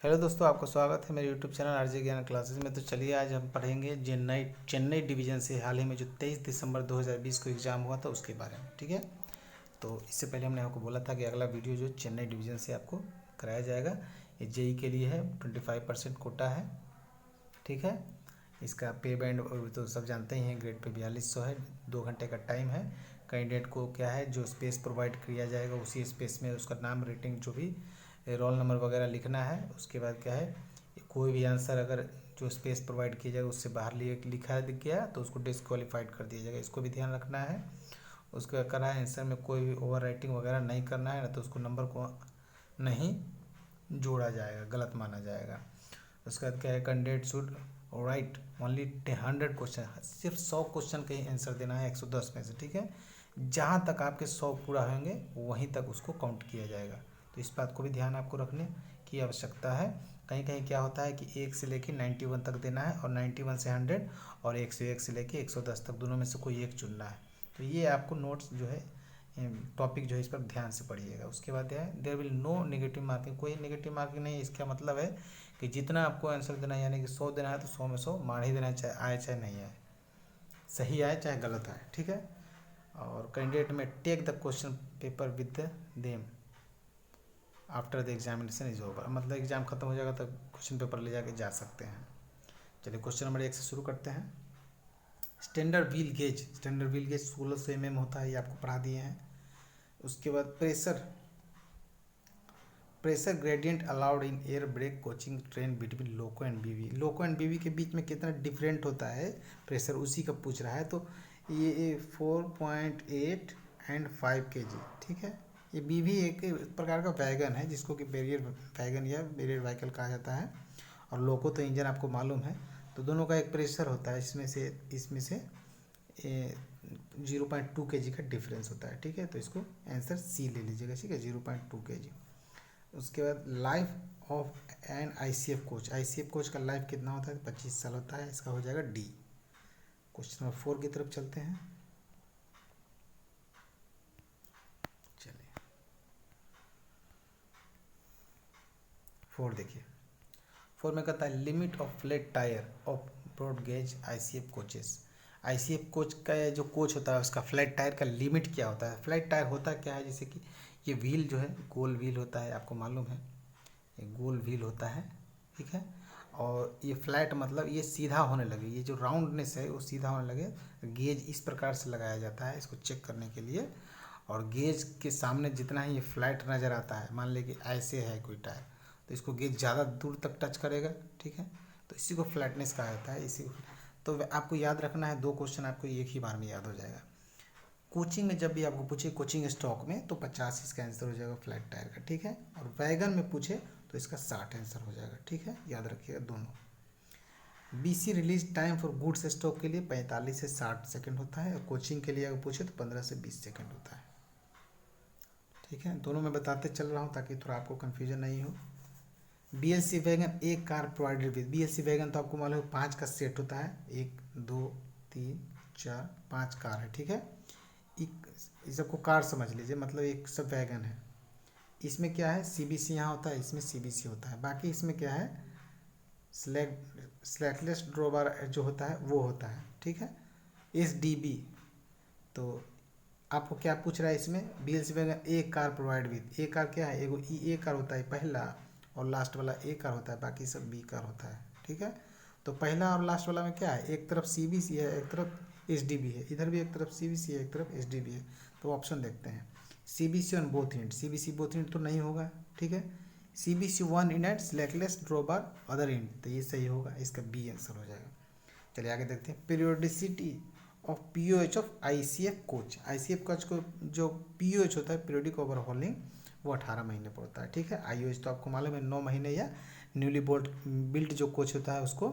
Hello दोस्तों, आपका स्वागत है मेरे यूट्यूब चैनल आरजे ज्ञान क्लासेस में। तो चलिए आज हम पढ़ेंगे चेन्नई चेन्नई डिवीज़न से हाल ही में जो 23 दिसंबर 2020 को एग्ज़ाम हुआ था उसके बारे में। ठीक है, तो इससे पहले हमने आपको बोला था कि अगला वीडियो जो चेन्नई डिवीज़न से आपको कराया जाएगा। ये जेई के लिए है, 25% कोटा है। ठीक है, इसका पे बैंड तो सब जानते ही हैं, ग्रेड पे 4200 है। 2 घंटे का टाइम है। कैंडिडेट को क्या है, जो स्पेस प्रोवाइड किया जाएगा उसी स्पेस में उसका नाम, रेटिंग, जो भी रोल नंबर वगैरह लिखना है। उसके बाद क्या है, कोई भी आंसर अगर जो स्पेस प्रोवाइड किया जाएगा उससे बाहर लिखा दिख गया तो उसको डिस्क्वालीफाइड कर दिया जाएगा। इसको भी ध्यान रखना है। उसके बाद करा है आंसर में कोई भी ओवर राइटिंग वगैरह नहीं करना है, ना तो उसको नंबर को नहीं जोड़ा जाएगा, गलत माना जाएगा। उसके बाद क्या है, candidate should write only 100 question, सिर्फ 100 क्वेश्चन का ही आंसर देना है 110 में से। ठीक है, जहाँ तक आपके 100 पूरा होंगे वहीं तक उसको काउंट किया जाएगा। तो इस बात को भी ध्यान आपको रखने की आवश्यकता है। कहीं कहीं क्या होता है कि 1 से लेके 91 तक देना है, और 91 से 100, और 101 से लेके 110 तक, दोनों में से कोई एक चुनना है। तो ये आपको नोट्स जो है, टॉपिक जो है, इस पर ध्यान से पढ़िएगा। उसके बाद है, there will no negative marking, कोई नेगेटिव मार्किंग नहीं है। इसका मतलब है कि जितना आपको आंसर देना है, यानी कि 100 देना है तो 100 में 100 मार ही देना है, चाहे आए चाहे नहीं आए, सही आए चाहे गलत आए। ठीक है, और कैंडिडेट में take the question paper with them after the examination is over, मतलब एग्जाम खत्म हो जाएगा तो क्वेश्चन पेपर ले जाके जा सकते हैं। चलिए क्वेश्चन नंबर 1 से शुरू करते हैं। Standard wheel gauge, standard wheel gauge 1600 mm होता है, ये आपको पढ़ा दिए हैं। उसके बाद pressure gradient allowed in air brake coaching train between loco and बीवी, लोको एंड बीवी के बीच में कितना डिफरेंट होता है प्रेशर, उसी का पूछ रहा है। तो ये 4.8 एंड 5 kg। ठीक है, ये बीवी एक प्रकार का वैगन है जिसको कि बैरियर वैगन या बैरियर व्हीकल कहा जाता है, और लोको तो इंजन आपको मालूम है। तो दोनों का एक प्रेशर होता है, इसमें से 0.2 kg का डिफरेंस होता है। ठीक है, तो इसको आंसर सी ले लीजिएगा। ठीक है, 0.2 kg। उसके बाद life of an ICF coach, ICF coach का लाइफ कितना होता है, 25 साल होता है। इसका हो जाएगा डी। क्वेश्चन नंबर 4 की तरफ चलते हैं। चलिए 4 देखिए। 4 में कहता है limit of flat tyre of broad gauge ICF coaches. ICF coach का जो कोच होता है उसका फ्लैट टायर का लिमिट क्या होता है। फ्लैट टायर होता क्या है, जैसे कि ये व्हील जो है गोल व्हील होता है, आपको मालूम है, ये गोल व्हील होता है। ठीक है, और ये फ्लैट मतलब ये सीधा होने लगे, ये जो राउंडनेस है वो सीधा होने लगे। गेज इस प्रकार से लगाया जाता है इसको चेक करने के लिए, और गेज के सामने जितना ही ये फ्लैट नज़र आता है, मान लें कि ऐसे है कोई टायर, तो इसको गेज ज़्यादा दूर तक टच करेगा। ठीक है, तो इसी को फ्लैटनेस कहा जाता है। इसी तो आपको याद रखना है, 2 क्वेश्चन आपको एक ही बार में याद हो जाएगा। कोचिंग में जब भी आपको पूछे कोचिंग स्टॉक में, तो 50 इसका आंसर हो जाएगा फ्लैट टायर का। ठीक है, और वैगन में पूछे तो इसका 60 आंसर हो जाएगा। ठीक है, याद रखिएगा दोनों। BC release time for goods stock के लिए 45 से 60 सेकंड होता है, और कोचिंग के लिए अगर पूछे तो 15 से 20 सेकंड होता है। ठीक है, दोनों मैं बताते चल रहा हूँ ताकि थोड़ा आपको कन्फ्यूजन नहीं हो। बीएलसी वैगन एक car provided with, BLC wagon तो आपको मालूम है 5 का सेट होता है, 1 2 3 4 5 कार है। ठीक है, इस सबको कार समझ लीजिए, मतलब एक सब वैगन है। इसमें क्या है, सीबीसी यहाँ होता है, इसमें सीबीसी होता है। बाकी इसमें क्या है, स्लैकलेस ड्रॉबार जो होता है वो होता है। ठीक है, एसडीबी। तो आपको क्या पूछ रहा है इसमें, बीएलसी वैगन एक कार प्रोवाइड विद, एक कार क्या है, एगो ए कार होता है पहला, और लास्ट वाला ए कार होता है, बाकी सब बी कार होता है। ठीक है, तो पहला और लास्ट वाला में क्या है, एक तरफ सीबीसी है, एक तरफ एसडीबी है, इधर भी एक तरफ सीबीसी है, एक तरफ एसडीबी है। तो ऑप्शन देखते हैं, CBC on both end, CBC both end तो नहीं होगा। ठीक है, CBC one in eight slackless drawbar other end, तो ये सही होगा, इसका बी आंसर हो जाएगा। चलिए आगे देखते हैं। Periodicity of pOH of ICF coach, ICF coach को जो पीओएच होता है पीरियोडिक ओवरहॉलिंग, वो 18 महीने पर होता है। ठीक है, आईओएच तो आपको मालूम है 9 महीने, या न्यूली बोल्ट बिल्ट जो कोच होता है उसको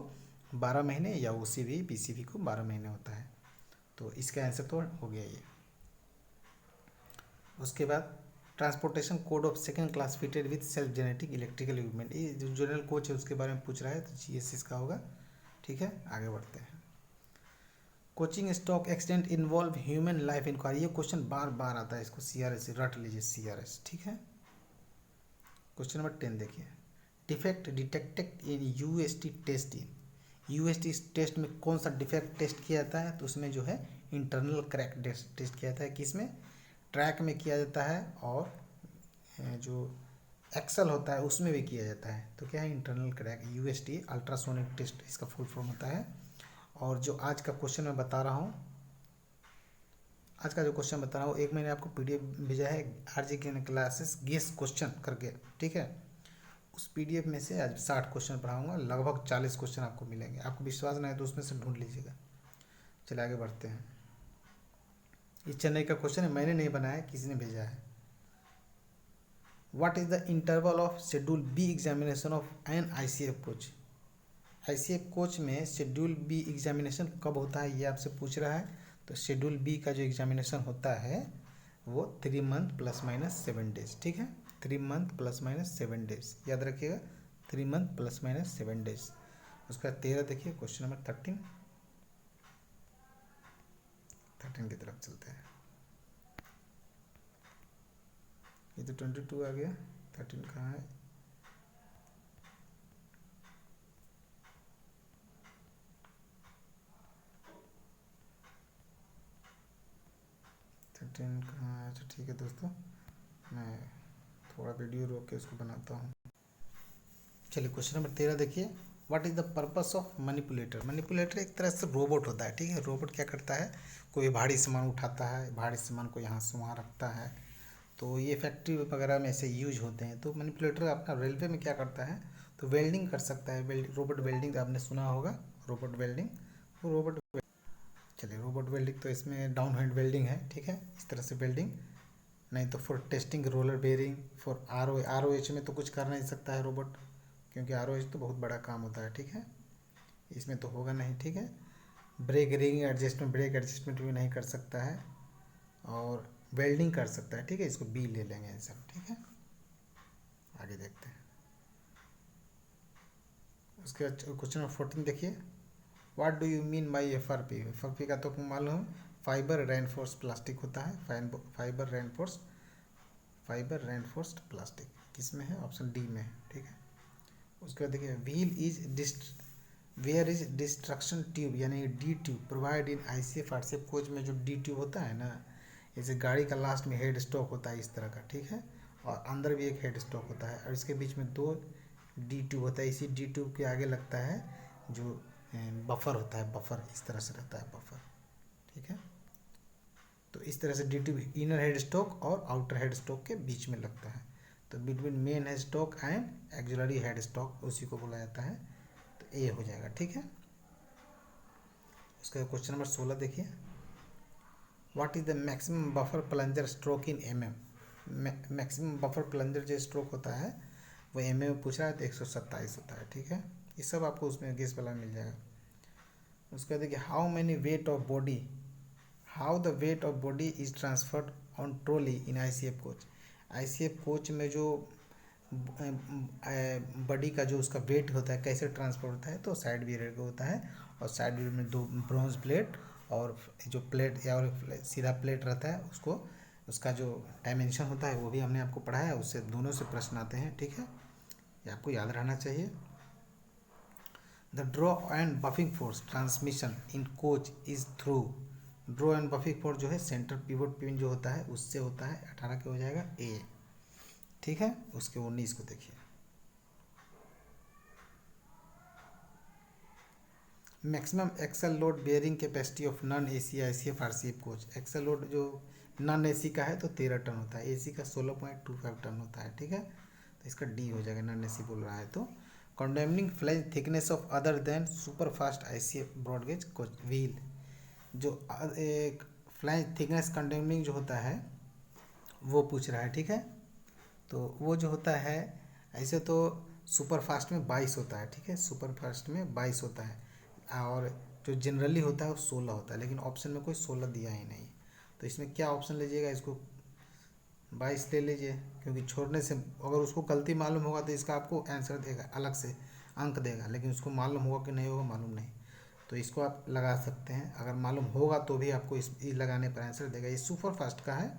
12 महीने, या ओसीवी पीसीवी को 12 महीने होता है। तो इसका आंसर तो हो गया ये। उसके बाद transportation code of second class fitted with self genetic electrical equipment, ये जो जनरल कोच है उसके बारे में पूछ रहा है, तो जीएसएस का होगा। ठीक है, आगे बढ़ते हैं। Coaching stock accident involve human life inquiry, ये क्वेश्चन बार बार आता है, इसको सीआरएस रट लीजिए, सीआरएस। ठीक है, क्वेश्चन नंबर 10 देखिए। Defect detected in UST test. इन यूएसटी टेस्ट में कौन सा डिफेक्ट टेस्ट किया जाता है, तो उसमें जो है इंटरनल क्रैक टेस्ट किया जाता है। किसमें? ट्रैक में किया जाता है, और जो एक्सेल होता है उसमें भी किया जाता है। तो क्या है? Internal crack, UST ultrasonic test इसका फुल फॉर्म होता है। और जो आज का क्वेश्चन मैं बता रहा हूँ, आज का जो क्वेश्चन बता रहा हूँ, एक मैंने आपको पीडीएफ भेजा है आरजे ज्ञान क्लासेस गेस क्वेश्चन करके, ठीक है। उस पीडीएफ में से आज 60 क्वेश्चन पढ़ाऊंगा, लगभग 40 क्वेश्चन आपको मिलेंगे। आपको विश्वास नहीं है तो उसमें से ढूंढ लीजिएगा। चलिए आगे बढ़ते हैं। ये चेन्नई का क्वेश्चन है, मैंने नहीं बनाया, किसी ने भेजा है। What is the interval of schedule B examination of an ICF coach? ICF coach में शेड्यूल बी एग्जामिनेशन कब होता है, ये आपसे पूछ रहा है। तो शेड्यूल बी का जो एग्जामिनेशन होता है वो 3 मंथ +- 7 डेज, ठीक है। 3 मंथ +- 7 डेज, याद रखिएगा, 3 मंथ +- 7 डेज। उसका 13 देखिए, क्वेश्चन नंबर 13 की तरफ चलते हैं। ये तो 22 आ गया, 13 कहाँ है? कहाँ? अच्छा ठीक है दोस्तों, मैं थोड़ा वीडियो रोक के उसको बनाता हूँ। चलिए क्वेश्चन नंबर 13 देखिए। What is the purpose of manipulator? Manipulator एक तरह से रोबोट होता है, ठीक है। रोबोट क्या करता है? कोई भारी सामान उठाता है, भारी सामान को यहाँ से वहाँ रखता है, तो ये फैक्ट्री वगैरह में से यूज होते हैं। तो मैनिपुलेटर अपना रेलवे में क्या करता है? तो वेल्डिंग कर सकता है। रोबोट वेल्डिंग आपने सुना होगा, रोबोट वेल्डिंग। तो चलिए रोबोट वेल्डिंग तो इसमें डाउन हैंड वेल्डिंग है, ठीक है, इस तरह से वेल्डिंग। नहीं तो for testing roller bearing, for R O H में तो कुछ कर नहीं सकता है रोबोट, क्योंकि आर ओ एच तो बहुत बड़ा काम होता है, ठीक है, इसमें तो होगा नहीं, ठीक है। Brake ring adjustment, brake adjustment भी नहीं कर सकता है, और वेल्डिंग कर सकता है, ठीक है। इसको बी ले लेंगे आंसर, ठीक है। आगे देखते हैं। उसके बाद क्वेश्चन नंबर 14 देखिए। What do you mean by F R P का तो आपको मालूम है, फाइबर रेनफोर्स प्लास्टिक होता है। फाइबर रेनफोर्स्ड प्लास्टिक किस में है? ऑप्शन डी में है, ठीक है। उसके बाद देखिए, वेयर इज डिस्ट्रक्शन ट्यूब, यानी D tube provide in ICF RCF coach में जो डी ट्यूब होता है ना, जैसे गाड़ी का लास्ट में हेड स्टॉक होता है इस तरह का, ठीक है, और अंदर भी एक हेड स्टॉक होता है, और इसके बीच में 2 डी ट्यूब होता है। इसी डी ट्यूब के आगे लगता है जो बफर होता है, बफर इस तरह से रहता है बफर, ठीक है। तो इस तरह से D tube inner head stock और आउटर हेड स्टॉक के बीच में लगता है। तो between main head stock and axillary head stock, उसी को बोला जाता है। तो ए हो जाएगा, ठीक है। उसका क्वेश्चन नंबर 16 देखिए। What is the maximum buffer plunger stroke in MM? Maximum buffer plunger जो स्ट्रोक होता है वो एमएम में पूछ रहा है, तो 127 होता है, ठीक है। ये सब आपको उसमें गेस वाला मिल जाएगा। उसका देखिए, how the weight of body is transferred on trolley in ICF coach? ICF coach में जो बॉडी का जो उसका वेट होता है कैसे ट्रांसफर होता है? तो साइड व्हील होता है, और साइड व्हील में 2 ब्रॉन्ज प्लेट, और जो प्लेट या और सीधा प्लेट रहता है, उसको उसका जो डायमेंशन होता है वो भी हमने आपको पढ़ाया है, उससे दोनों से प्रश्न आते हैं, ठीक है, ये आपको याद रहना चाहिए। The draw and buffing force transmission in coach is through, draw and buffing force जो है सेंटर पिवोट पिन जो होता है उससे होता है। 18 के हो जाएगा ए, ठीक है। उसके 19 को देखिए। Maximum axle load bearing capacity of non AC ICF RCF coach. Axle load जो नॉन एसी का है तो 13 टन होता है, एसी का 16.25 टन होता है, ठीक है। तो इसका डी हो जाएगा, नॉन एसी बोल रहा है तो। Condemning flange thickness of other than super fast ICF broad gauge coach wheel, जो एक फ्लैंज थिकनेस कंडेमनिंग जो होता है वो पूछ रहा है, ठीक है। तो वो जो होता है, ऐसे तो सुपर फास्ट में 22 होता है, ठीक है, सुपर फास्ट में 22 होता है, और जो जनरली होता है वो 16 होता है, लेकिन ऑप्शन में कोई 16 दिया ही नहीं। तो इसमें क्या ऑप्शन लीजिएगा? इसको 22 ले लीजिए, क्योंकि छोड़ने से अगर उसको गलती मालूम होगा तो इसका आपको आंसर देगा, अलग से अंक देगा, लेकिन उसको मालूम होगा कि नहीं होगा मालूम नहीं, तो इसको आप लगा सकते हैं। अगर मालूम होगा तो भी आपको इस लगाने पर आंसर देगा। ये सुपर फास्ट का है,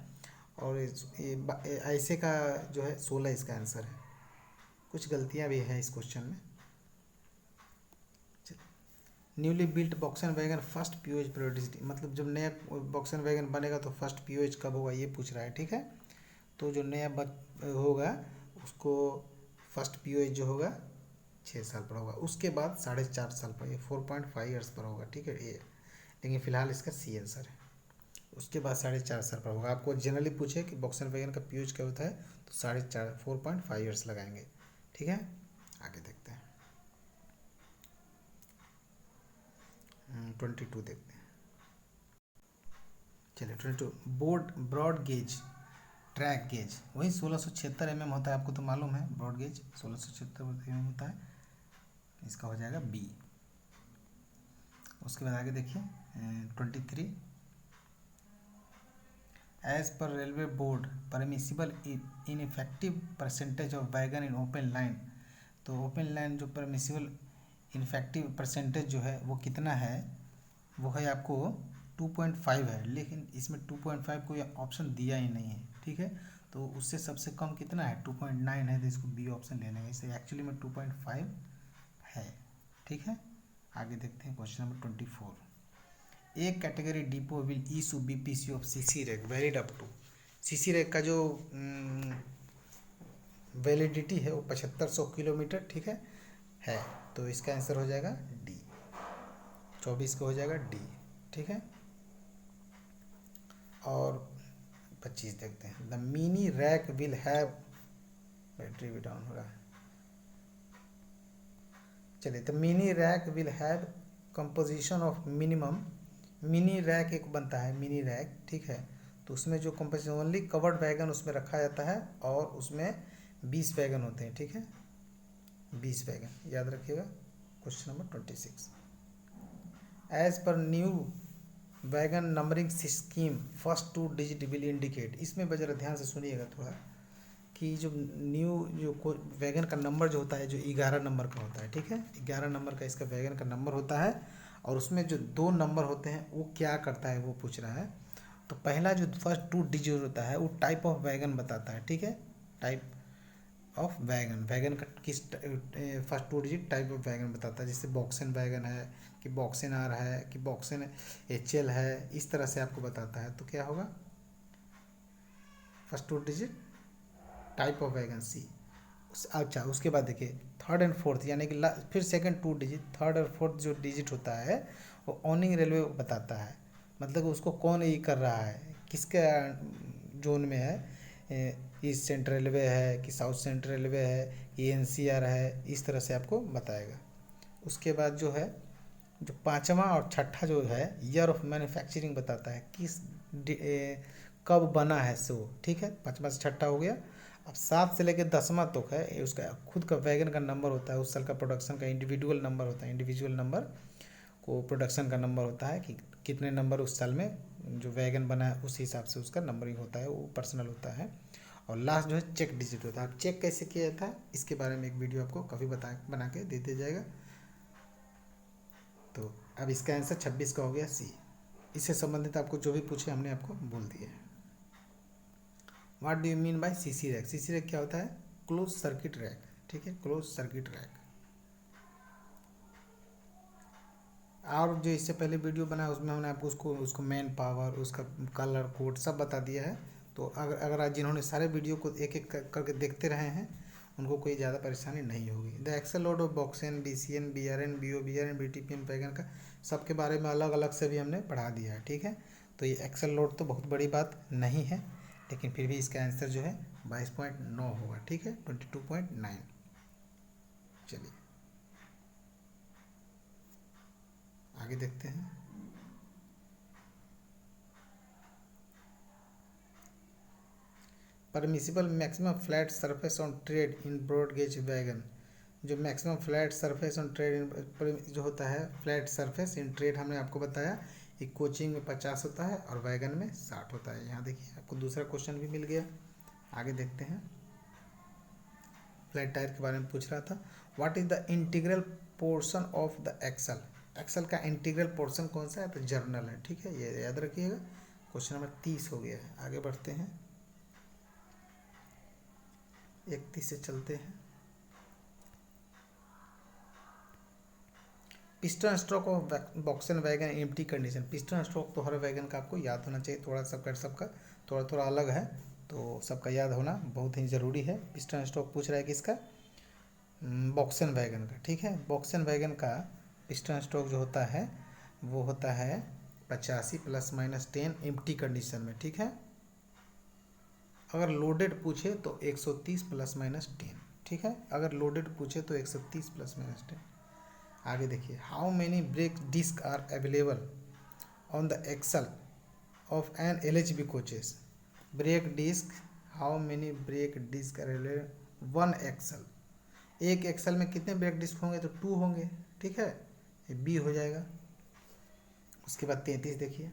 और ये ऐसे का जो है 16 इसका आंसर है। कुछ गलतियाँ भी है इस क्वेश्चन में। Newly built BOXN wagon first pOH periodicity, मतलब जब नया बॉक्सन वैगन बनेगा तो फर्स्ट पीओएच कब होगा ये पूछ रहा है, ठीक है। तो जो नया होगा उसको फर्स्ट पीओएच जो होगा 6 साल पर होगा, उसके बाद 4.5 साल पर, ये 4.5 ईयर्स पर होगा, ठीक है ये। लेकिन फिलहाल इसका सी आंसर है, उसके बाद 4.5 साल पर होगा। आपको जनरली पूछे कि बॉक्सन वैगन का पीओएच क्या होता है तो 4.5 ईयर्स लगाएंगे, ठीक है। आगे देखते हैं 22 देखते हैं। चलिए 22, ब्रॉड गेज ट्रैक गेज, वही 1676 mm होता है, आपको तो मालूम है। ब्रॉड गेज 1676 mm होता है, इसका हो जाएगा बी। उसके बाद आगे देखिए 23, as per railway board permissible ineffective percentage of wagon in open line. तो ओपन लाइन जो परमिसिबल इनफेक्टिव परसेंटेज जो है वो कितना है, वो है आपको 2.5 है, लेकिन इसमें 2.5 कोई ऑप्शन दिया ही नहीं है, ठीक है। तो उससे सबसे कम कितना है 2.9 है, तो इसको बी ऑप्शन ले लेंगे। इसे एक्चुअली में 2.5 है, ठीक है। आगे देखते हैं क्वेश्चन नंबर 24, एक category depot will issue BPC of CC rack valid up to. CC rack का जो वैलिडिटी है वो 7500 किलोमीटर, ठीक है। तो इसका आंसर हो जाएगा डी, 24 का हो जाएगा डी, ठीक है। और 25 देखते हैं, the mini rack will have, battery भी डाउन हो रहा है। चलिए, the mini rack will have composition of minimum, mini rack एक बनता है मिनी रैक, ठीक है। तो उसमें जो कंपोजिशन ओनली कवर्ड वैगन उसमें रखा जाता है और उसमें 20 वैगन होते हैं, ठीक है। 20 वैगन याद रखिएगा। Question number 26, as per new wagon numbering scheme first 2 digit will indicate. इसमें जरा ध्यान से सुनिएगा थोड़ा, कि जो न्यू जो वैगन का नंबर जो होता है जो 11 नंबर का होता है, ठीक है। 11 नंबर का इसका वैगन का नंबर होता है, और उसमें जो 2 नंबर होते हैं वो क्या करता है वो पूछ रहा है। तो पहला जो फर्स्ट 2 डिजिट होता है वो टाइप ऑफ वैगन बताता है, ठीक है। टाइप ऑफ वैगन, वैगन का किस first 2 digit type of wagon बताता है, जैसे बॉक्सन वैगन है कि बॉक्सन आर है कि बॉक्सन एचएल है, इस तरह से आपको बताता है। तो क्या होगा first 2 digit type of wagon C. अच्छा, उसके बाद देखिए थर्ड एंड फोर्थ, यानी कि फिर सेकंड 2 डिजिट, थर्ड और फोर्थ जो डिजिट होता है वो ऑनिंग रेलवे बताता है, मतलब उसको कौन ये कर रहा है, किसके जोन में है, ईस्ट सेंट्रल रेलवे है कि साउथ सेंट्रल रेलवे है कि एनसीआर है, इस तरह से आपको बताएगा। उसके बाद जो है जो 5वां और 6ठा जो है ईयर ऑफ मैन्युफैक्चरिंग बताता है, कब बना है सो, ठीक है। 5वां से 6ठा हो गया। अब 7 से लेकर 10वां तक है, उसका खुद का वैगन का नंबर होता है, उस साल का प्रोडक्शन का इंडिविजुअल नंबर होता है, इंडिविजुअल नंबर को प्रोडक्शन का नंबर होता है कि कितने नंबर उस साल में जो वैगन बना है उस हिसाब से उसका नंबरिंग होता है, वो पर्सनल होता है। और लास्ट जो है चेक डिजिट होता है। अब चेक कैसे किया जाता है इसके बारे में एक वीडियो आपको कभी बना के दे दिया जाएगा। तो अब इसका आंसर 26 का हो गया सी। इससे संबंधित आपको जो भी पूछे हमने आपको बोल दिया है। What do you mean bye CC rack? CC rack क्या होता है? क्लोज सर्किट रैक, ठीक है, क्लोज सर्किट रैक। और जो इससे पहले वीडियो बनाया उसमें हमने आपको उसको मेन पावर, उसका कलर कोड सब बता दिया है। तो अगर आज जिन्होंने सारे वीडियो को एक एक करके देखते रहे हैं उनको कोई ज़्यादा परेशानी नहीं होगी। The axle load of BOXN, BCN, BRN, BOBRN, BTPN wagon का सबके बारे में अलग अलग से भी हमने पढ़ा दिया है, ठीक है। तो ये एक्सेल लोड तो बहुत बड़ी बात नहीं है, लेकिन फिर भी इसका आंसर जो है 22.9 होगा, ठीक है, 22.9। चलिए आगे देखते हैं। Permissible maximum flat surface on tread in broad gauge wagon. जो maximum flat surface on tread जो होता है फ्लैट सरफेस इन ट्रेड, हमने आपको बताया कि कोचिंग में 50 होता है और वैगन में 60 होता है। यहाँ देखिए आपको दूसरा क्वेश्चन भी मिल गया। आगे देखते हैं, फ्लैट टायर के बारे में पूछ रहा था। What is the integral portion of the axle? Axle का इंटीग्रल पोर्शन कौन सा है? तो जर्नल है, ठीक है, ये याद रखिएगा। क्वेश्चन नंबर 30 हो गया है। आगे बढ़ते हैं, 31 से चलते हैं। Piston stroke of BOXN wagon empty condition. Piston stroke तो हर वैगन का आपको याद होना चाहिए, थोड़ा सबका थोड़ा थोड़ा अलग है, तो सबका याद होना बहुत ही ज़रूरी है। पिस्टन स्ट्रोक पूछ रहा है किसका, वॉक्सन वैगन का, ठीक है। वॉक्सन वैगन का पिस्टन स्ट्रोक जो होता है वो होता है 85 ±10 एम्प्टी कंडीशन में, ठीक है। अगर लोडेड पूछे तो 130 ±10, ठीक है। अगर लोडेड पूछे तो 130 ±10। आगे देखिए, how many brake disc are available on the axle of an LHB coaches. Brake disc, how many brake disc are available one axle. एक एक्सल में कितने ब्रेक डिस्क होंगे, तो 2 होंगे, ठीक है, ये बी हो जाएगा। उसके बाद 33 देखिए,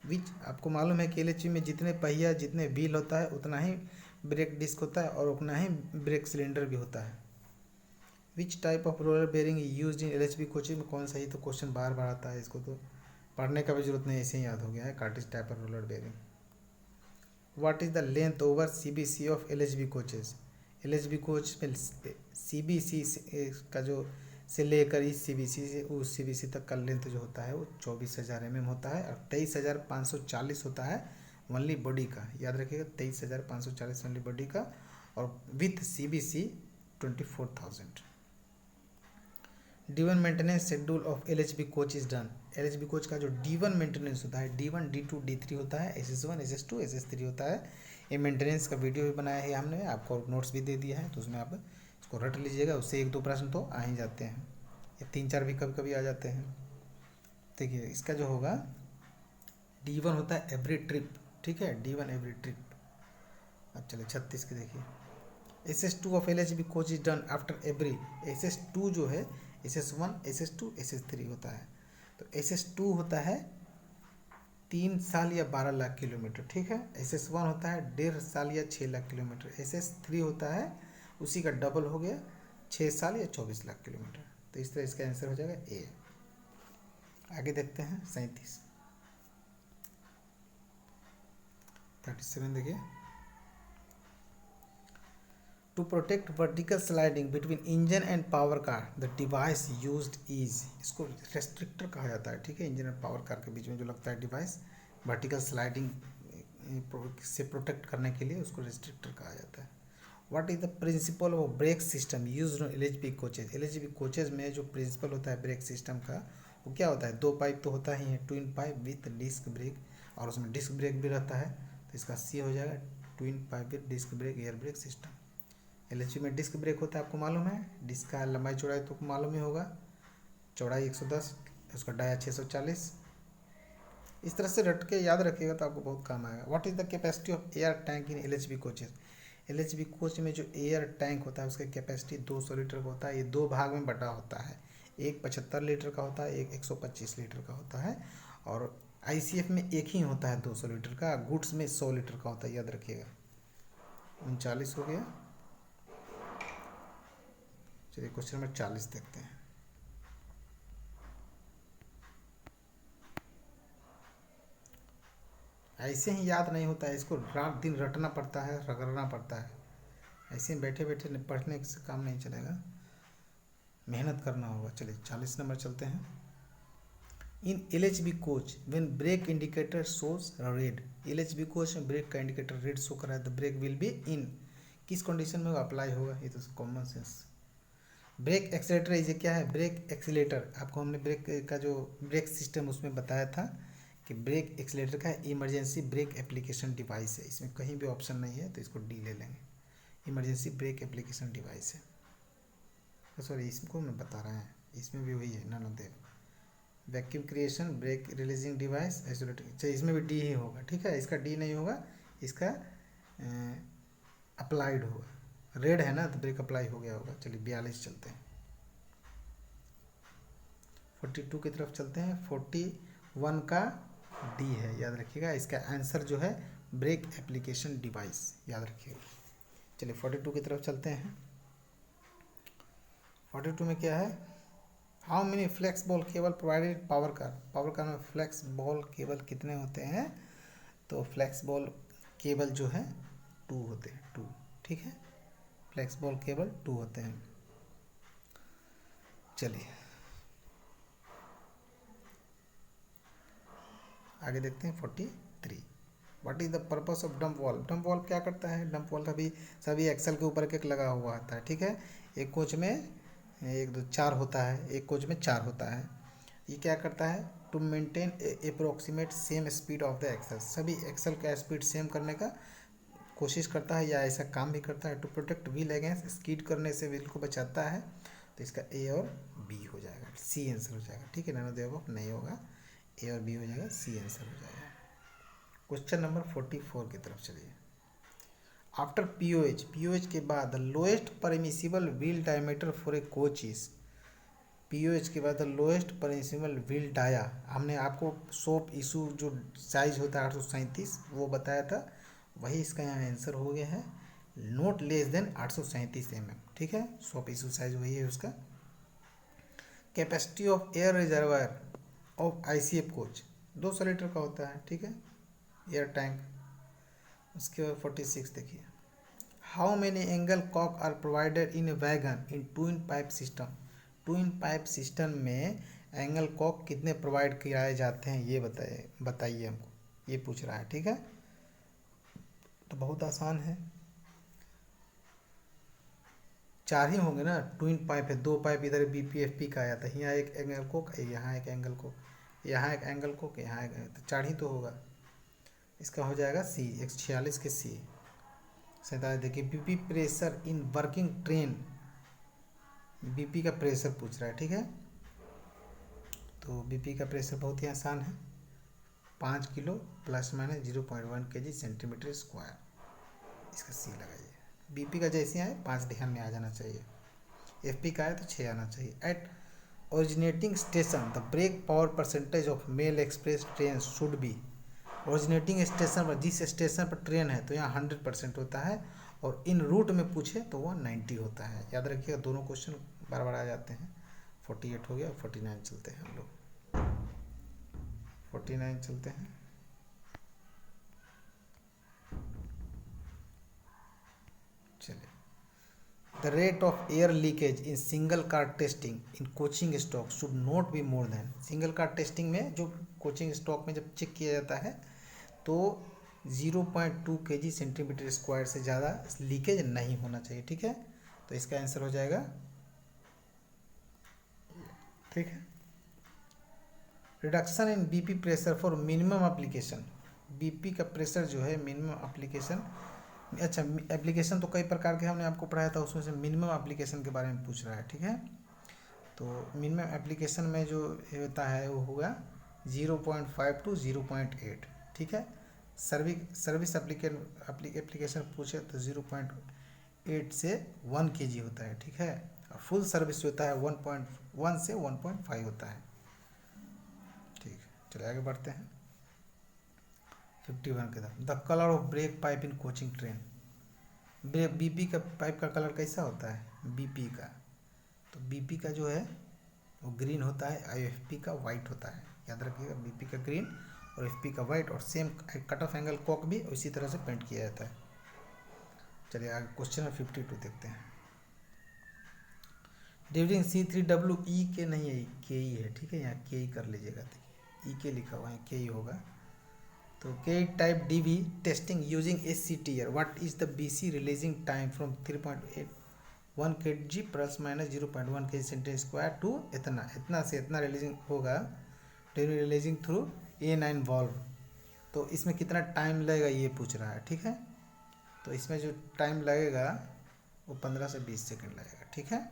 विच आपको मालूम है कि LHB में जितने पहिया जितने व्हील होता है उतना ही ब्रेक डिस्क होता है और उतना ही ब्रेक सिलेंडर भी होता है। Which type of roller bearing used in LHB coaching में, कौन सा, ही तो क्वेश्चन बार बार आता है, इसको तो पढ़ने का भी जरूरत नहीं, ऐसे ही याद हो गया है। Cartridge type of roller bearing. What is the length over CBC ऑफ LHB कोचेज। LHB कोच में CBC का जो से लेकर इस CBC से उस CBC तक का लेंथ जो होता है वो 24,000 mm होता है और 23,540 होता है ओनली बॉडी का, याद रखिएगा 23,540 ओनली बॉडी का, और with CBC 24,000। D1 maintenance schedule of LHB coach is done. LHB coach का जो D1 मेंटेनेंस होता है, D1 D2 D3 होता है, SS1 SS2 SS3 होता है। ये मेंटेनेंस का वीडियो भी बनाया है हमने, आपको नोट्स भी दे दिया है, तो उसमें आप इसको रट लीजिएगा, उससे 1-2 प्रश्न तो आ ही जाते हैं, ये 3-4 भी कभी कभी आ जाते हैं। देखिए इसका जो होगा, D1 होता है एवरी ट्रिप, ठीक है, D1 एवरी ट्रिप। अब चले 36 के देखिए, SS2 of LHB coach is done after every. SS2 जो है SS1 SS2 SS3 होता है, तो SS2 होता है 3 साल या 12 लाख किलोमीटर, ठीक है। SS1 होता है 1.5 साल या 6 लाख किलोमीटर। SS3 होता है उसी का डबल हो गया 6 साल या 24 लाख किलोमीटर। तो इस तरह इसका आंसर हो जाएगा ए। आगे देखते हैं 37 37 देखिए, to protect vertical sliding between engine and power car the device used is. इसको रेस्ट्रिक्टर कहा जाता है, ठीक है। इंजन और पावर कार के बीच में जो लगता है डिवाइस वर्टिकल स्लाइडिंग से प्रोटेक्ट करने के लिए, उसको रेस्ट्रिक्टर कहा जाता है। What is the principle of brake system used on LHB coaches. LHB coaches में जो प्रिंसिपल होता है ब्रेक सिस्टम का, वो क्या होता है, 2 पाइप तो होता ही है, twin pipe with disc brake, और उसमें डिस्क ब्रेक भी रहता है, तो इसका सी हो जाएगा, twin pipe with disc brake air brake system. LHB में डिस्क ब्रेक होता है, आपको मालूम है, डिस्क का लंबाई चौड़ाई तो मालूम ही होगा, चौड़ाई 110, उसका डाया 640। इस तरह से रट के याद रखिएगा तो आपको बहुत काम आएगा। What is the capacity of air tank in LHB coaches. LHB coach में जो एयर टैंक होता है उसका कैपेसिटी 200 लीटर का होता है। ये 2 भाग में बटा होता है, एक 75 लीटर का होता है, एक 125 लीटर का होता है, और ICF में एक ही होता है 200 लीटर का, गुड्स में 100 लीटर का होता है, याद रखिएगा। 39 हो गया। चलिए क्वेश्चन नंबर 40 देखते हैं। ऐसे ही याद नहीं होता है, इसको रात दिन रटना पड़ता है, रगड़ना पड़ता है, ऐसे ही बैठे बैठे पढ़ने से काम नहीं चलेगा, मेहनत करना होगा। चलिए 40 नंबर चलते हैं। In LHB coach when brake indicator shows red. LHB coach में ब्रेक का इंडिकेटर रेड शो कर रहा है, the brake will be in, किस कंडीशन में वो अप्लाई होगा, ये तो कॉमन सेंस। ब्रेक एक्सीलेटर, ये क्या है, ब्रेक एक्सीलेटर, आपको हमने ब्रेक का जो ब्रेक सिस्टम उसमें बताया था कि ब्रेक एक्सीलेटर का इमरजेंसी ब्रेक एप्लीकेशन डिवाइस है, इसमें कहीं भी ऑप्शन नहीं है, तो इसको डी ले लेंगे, इमरजेंसी ब्रेक एप्लीकेशन डिवाइस है। तो सॉरी, इसको मैं बता रहा है, इसमें भी वही है, none of them. Vacuum creation brake releasing device isolator, अच्छा इसमें भी डी ही होगा, ठीक है। इसका डी नहीं होगा, इसका अप्लाइड होगा, रेड है ना तो ब्रेक अप्लाई हो गया होगा। चलिए 42 चलते हैं, 42 की तरफ चलते हैं। 41 का डी है, याद रखिएगा। इसका आंसर जो है ब्रेक एप्लीकेशन डिवाइस, याद रखिएगा। चलिए 42 की तरफ चलते हैं। 42 में क्या है, how many flex ball cable provided power car. Power car में फ्लेक्स बॉल केबल कितने होते हैं, तो फ्लेक्स बॉल केबल जो है 2 होते हैं, 2, ठीक है। फ्लेक्स बॉल केबल 2 होते हैं। चलिए आगे देखते हैं 43। What is the purpose of dump valve? Dump valve क्या करता है? डंप वॉल्व सभी एक्सल के ऊपर एक लगा हुआ आता है, ठीक है। एक कोच में 1 2 4 होता है, एक कोच में 4 होता है। ये क्या करता है? To maintain approximate same speed of the axle, सभी एक्सल का स्पीड सेम करने का कोशिश करता है या ऐसा काम भी करता है। To protect wheel against skid करने से व्हील को बचाता है। तो इसका ए और बी हो जाएगा, सी आंसर हो जाएगा, ठीक है। नन ऑफ द अबव नहीं होगा, ए और बी हो जाएगा, सी आंसर हो जाएगा। क्वेश्चन नंबर 44 की तरफ चलिए। आफ्टर पीओएच के बाद the lowest permissible wheel diameter for a coach is, pOH के बाद लोएस्ट परमिसिबल व्हील डाया, हमने आपको सोप इशू जो साइज होता है 837 वो बताया था, वही इसका यहाँ आंसर हो गया है। नोट लेस देन 837 mm, ठीक है। सोप इशू साइज वही है उसका। Capacity of air reservoir of ICF coach 200 litre का होता है, ठीक है, एयर टैंक। उसके बाद 46 देखिए। How many angle cock are provided in a wagon in twin pipe system? Twin pipe system में एंगल कॉक कितने प्रोवाइड कराए जाते हैं ये बताइए हमको, ये पूछ रहा है, ठीक है। तो बहुत आसान है, 4 ही होंगे ना, ट्विन पाइप है, 2 पाइप इधर बीपीएफपी का आया था, यहाँ एक एंगल कोक, यहाँ एक एंगल कोक, यहाँ एक एंगल कोक, यहाँ एक, तो 4 ही तो होगा। इसका हो जाएगा सी, 146 के सी। 47 देखिए। BP pressure in working train, BP का प्रेशर पूछ रहा है, ठीक है। तो बीपी का प्रेशर बहुत ही आसान है, 5 kilo plus minus 0.1 kg centimetre square. इसका सी लगाइए। बीपी का जैसे आए 5 ध्यान में आ जाना चाहिए, एफपी का है तो 6 आना चाहिए। At originating station the brake power percentage of mail express train should be, originating station पर, जिस स्टेशन पर ट्रेन है तो यहाँ 100% होता है, और इन रूट में पूछे तो वो 90 होता है। याद रखिएगा, दोनों क्वेश्चन बार बार आ जाते हैं। 48 हो गया, 49 चलते हैं हम लोग, 49 चलते हैं। चलिए। The rate of air leakage in single car testing in coaching stock should not be more than, single car testing में जो कोचिंग स्टॉक में जब चेक किया जाता है तो 0.2 kg सेंटीमीटर स्क्वायर से ज़्यादा लीकेज नहीं होना चाहिए, ठीक है। तो इसका आंसर हो जाएगा, ठीक है। Reduction in BP pressure for minimum application, BP का प्रेशर जो है मिनिमम एप्लीकेशन, अच्छा एप्लीकेशन तो कई प्रकार के हमने आपको पढ़ाया था, उसमें से मिनिमम एप्लीकेशन के बारे में पूछ रहा है, ठीक है। तो मिनिमम एप्लीकेशन में जो होता है वो होगा 0.5 to 0.8, ठीक है। सर्विस एप्लीकेशन पूछे तो 0.8 से 1 kg होता है, ठीक है। और फुल सर्विस होता है 1.1 से 1.5 होता है, ठीक। चलिए आगे बढ़ते हैं। 51 के तरफ। The colour of break pipe in coaching train, BP का पाइप का कलर कैसा होता है? बीपी का, तो बीपी का जो है वो ग्रीन होता है, आईएफपी का वाइट होता है। याद रखिएगा, बीपी का ग्रीन और एफपी का वाइट, और same cut off angle Kock भी उसी तरह से पेंट किया जाता है। चलिए आगे क्वेश्चन नंबर 52 देखते हैं। ड्यूरिंग C3W के नहीं है, के ई है, ठीक है, यहाँ के ई कर लीजिएगा, देखिए ई के लिखा हुआ है, के ई होगा। तो के type DV testing using SCTR, what is the BC releasing time from 3.81 kg plus minus 0.1 kg centimetre square to इतना से इतना रिलीजिंग होगा during releasing through A9 valve. तो इसमें कितना टाइम लगेगा ये पूछ रहा है, ठीक है। तो इसमें जो टाइम लगेगा वो 15 से 20 सेकंड लगेगा, ठीक है।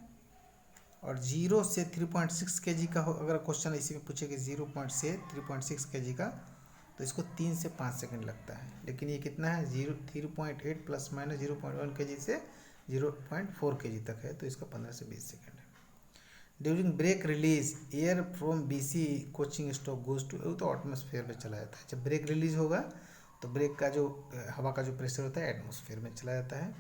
और 0 से 3.6 kg का अगर क्वेश्चन इसी में पूछे कि 0 से 3.6 kg का, तो इसको 3 से 5 सेकंड लगता है। लेकिन ये कितना है, 3.8 प्लस माइनस 0.1 kg से 0.4 kg तक है, तो इसका 15 से 20 सेकंड है। During brake release air from BC coaching stock goes to, तो एटमॉस्फेयर में चला जाता है। जब ब्रेक रिलीज होगा तो ब्रेक का जो हवा का जो प्रेशर होता है एटमॉस्फेयर में चला जाता है।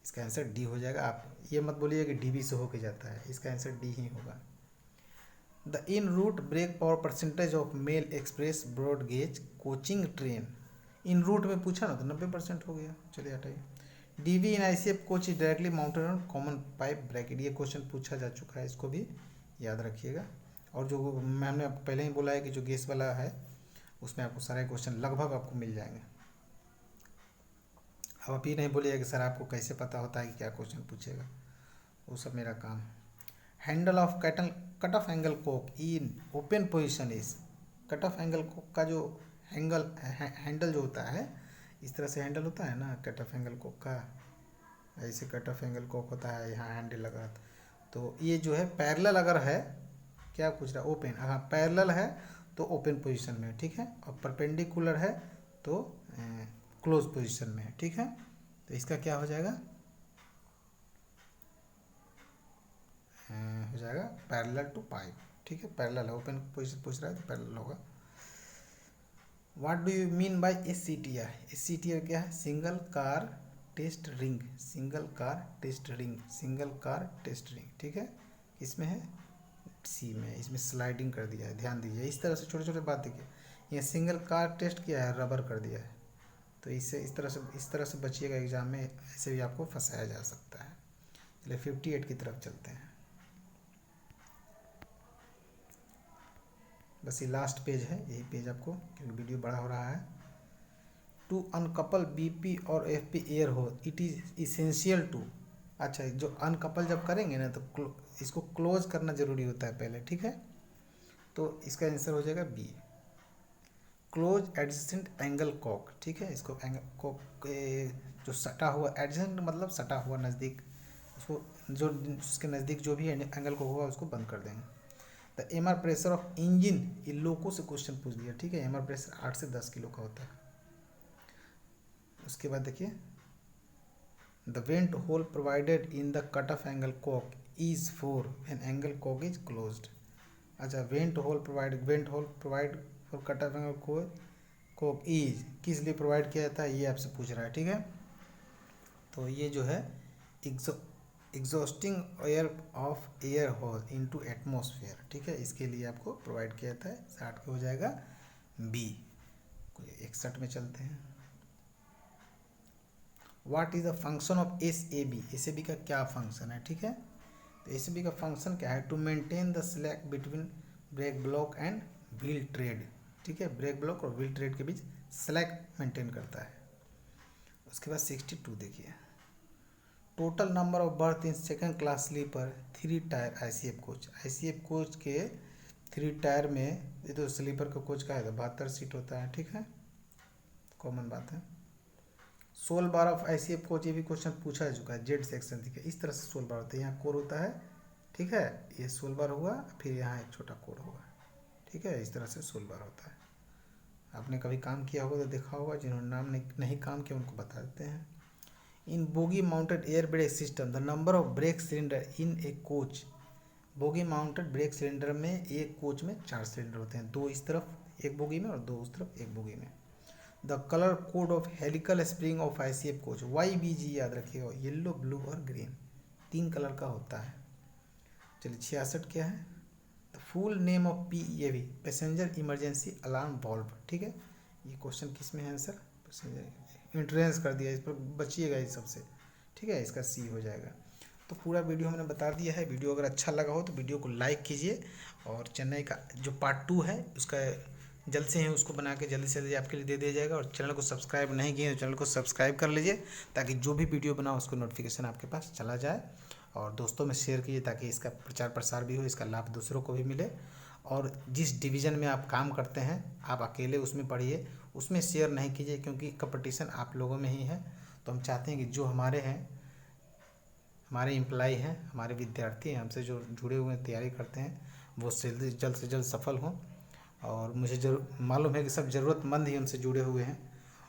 इसका आंसर डी हो जाएगा। आप ये मत बोलिए कि DB से होके जाता है, इसका आंसर डी ही होगा। The in route brake power percentage of mail express broad gauge coaching train, in route में पूछा ना तो 90% हो गया। चलिए हटाइए। DV in ICF coach is directly mounted on common pipe bracket, ये क्वेश्चन पूछा जा चुका है, इसको भी याद रखिएगा। और जो मैम ने पहले ही बोला है कि जो गैस वाला है उसमें आपको सारे क्वेश्चन लगभग आपको मिल जाएंगे। अब आप ये नहीं बोलिएगा कि सर आपको कैसे पता होता है कि क्या क्वेश्चन पूछेगा, वो सब मेरा काम है। Handle of cut off angle Coke in open position is, cut off angle Coke का जो हैंडल जो होता है, इस तरह से हैंडल होता है ना कट ऑफ एंगल कोक का, ऐसे कट ऑफ एंगल कोक होता है, यहाँ हैंडल लगा। तो ये जो है पैरेलल अगर है, क्या पूछ रहा है, ओपन, हाँ पैरेलल है तो ओपन पोजीशन में, ठीक है, और परपेंडिकुलर है तो क्लोज पोजीशन में है, ठीक है। तो इसका क्या हो जाएगा, हो जाएगा पैरेलल टू पाइप, ठीक है, पैरेलल है, ओपन पोजीशन पूछ रहा है तो पैरेलल होगा। What do you mean by SCTR, SCTR क्या है, single car test ring, single car test ring, single car test ring, ठीक है, इसमें है सी में, इसमें स्लाइडिंग कर दिया है, ध्यान दीजिए, इस तरह से छोटे छोटे बात देखिए, ये सिंगल कार टेस्ट किया है, रबर कर दिया है, तो इससे इस तरह से बचिएगा एग्जाम में, ऐसे भी आपको फंसाया जा सकता है। चलिए 58 की तरफ चलते हैं, बस ये लास्ट पेज है, यही पेज आपको, क्योंकि वीडियो बड़ा हो रहा है। टू अनकपल बीपी और एफपी एयर हो इट इज़ इसेंशियल टू, अच्छा जो अनकपल जब करेंगे ना तो इसको क्लोज करना ज़रूरी होता है पहले, ठीक है, तो इसका आंसर हो जाएगा B, close adjacent angle cock, ठीक है, इसको एंगल कॉक जो सटा हुआ, एडजेसेंट मतलब सटा हुआ नज़दीक, उसको जो उसके नज़दीक जो भी एंगल को होगा उसको बंद कर देंगे। The MR pressure of engine, इन लोगों से क्वेश्चन पूछ दिया, ठीक है, एमआर प्रेशर 8 से 10 किलो का होता है। उसके बाद देखिए the vent hole provided in the cut off angle cock is for when angle cock is closed, अच्छा vent hole provide for cut off angle cock is किस लिए प्रोवाइड किया जाता है, ये आपसे पूछ रहा है, ठीक है। तो ये जो है exhausting air hole into atmosphere, ठीक है, इसके लिए आपको प्रोवाइड किया जाता है, 60 का हो जाएगा बी। 61 में चलते हैं। What is the function of S A B का क्या फंक्शन है, ठीक है, तो एस ए बी का फंक्शन क्या है, to maintain the slack between brake block and wheel tread, ठीक है, ब्रेक ब्लॉक और व्हील ट्रेड के बीच स्लैक मेंटेन करता है। उसके बाद 62 देखिए, total number of berth in second class sleeper 3 tier ICF coach के 3 टायर में, ये तो स्लीपर का कोच का है तो 72 सीट होता है, ठीक है, कॉमन बात है। 16 बार ऑफ आईसीएफ कोच, ये भी क्वेश्चन पूछा जा चुका है, जेड सेक्शन, ठीक है, इस तरह से 16 बार होता है, यहाँ कोर होता है, ठीक है, ये 16 बार हुआ, फिर यहाँ एक छोटा कोर होगा, ठीक है, इस तरह से 16 बार होता है। आपने कभी काम किया होगा तो देखा होगा, जिन्होंने नाम नहीं काम किया उनको बता देते हैं। In bogie mounted air brake system the number of brake cylinder in a coach, bogie mounted brake cylinder में एक कोच में 4 सिलेंडर होते हैं, 2 इस तरफ एक बोगी में और 2 उस तरफ एक बोगी में। The colour code of helical spring of ICF coach YBG याद रखिएगा, येलो ब्लू और ग्रीन, 3 कलर का होता है। चलिए 66 क्या है, the full name of PEAV passenger emergency alarm valve, ठीक है, ये क्वेश्चन किस में है आंसर, पैसेंजर इंट्रेंस कर दिया, इस पर बचिएगा इस सबसे, ठीक है, इसका सी हो जाएगा। तो पूरा वीडियो हमने बता दिया है, वीडियो अगर अच्छा लगा हो तो वीडियो को लाइक कीजिए, और चेन्नई का जो पार्ट 2 है उसका जल्द से ही उसको बना के जल्दी से जल्दी आपके लिए दे दिया जाएगा, और चैनल को सब्सक्राइब नहीं किए तो चैनल को सब्सक्राइब कर लीजिए, ताकि जो भी वीडियो बनाओ उसको नोटिफिकेशन आपके पास चला जाए, और दोस्तों में शेयर कीजिए ताकि इसका प्रचार प्रसार भी हो, इसका लाभ दूसरों को भी मिले। और जिस डिवीज़न में आप काम करते हैं आप अकेले उसमें पढ़िए, उसमें शेयर नहीं कीजिए, क्योंकि कंपटीशन आप लोगों में ही है। तो हम चाहते हैं कि जो हमारे हैं, हमारे एम्प्लॉय हैं, हमारे विद्यार्थी हैं, हमसे जो जुड़े हुए तैयारी करते हैं, वो जल्द से जल्द सफल हों। और मुझे मालूम है कि सब ज़रूरतमंद ही हमसे जुड़े हुए हैं,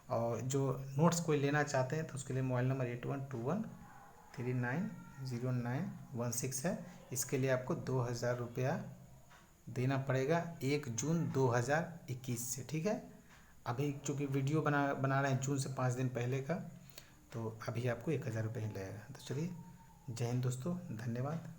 और जो नोट्स कोई लेना चाहते हैं तो उसके लिए मोबाइल नंबर 8121390916 है। इसके लिए आपको 2000 रुपया देना पड़ेगा 1 जून 2021 से, ठीक है। अभी चूँकि वीडियो बना रहे हैं जून से 5 दिन पहले का, तो अभी आपको 1000 रुपये ही लगेगा। तो चलिए, जय हिंद दोस्तों, धन्यवाद।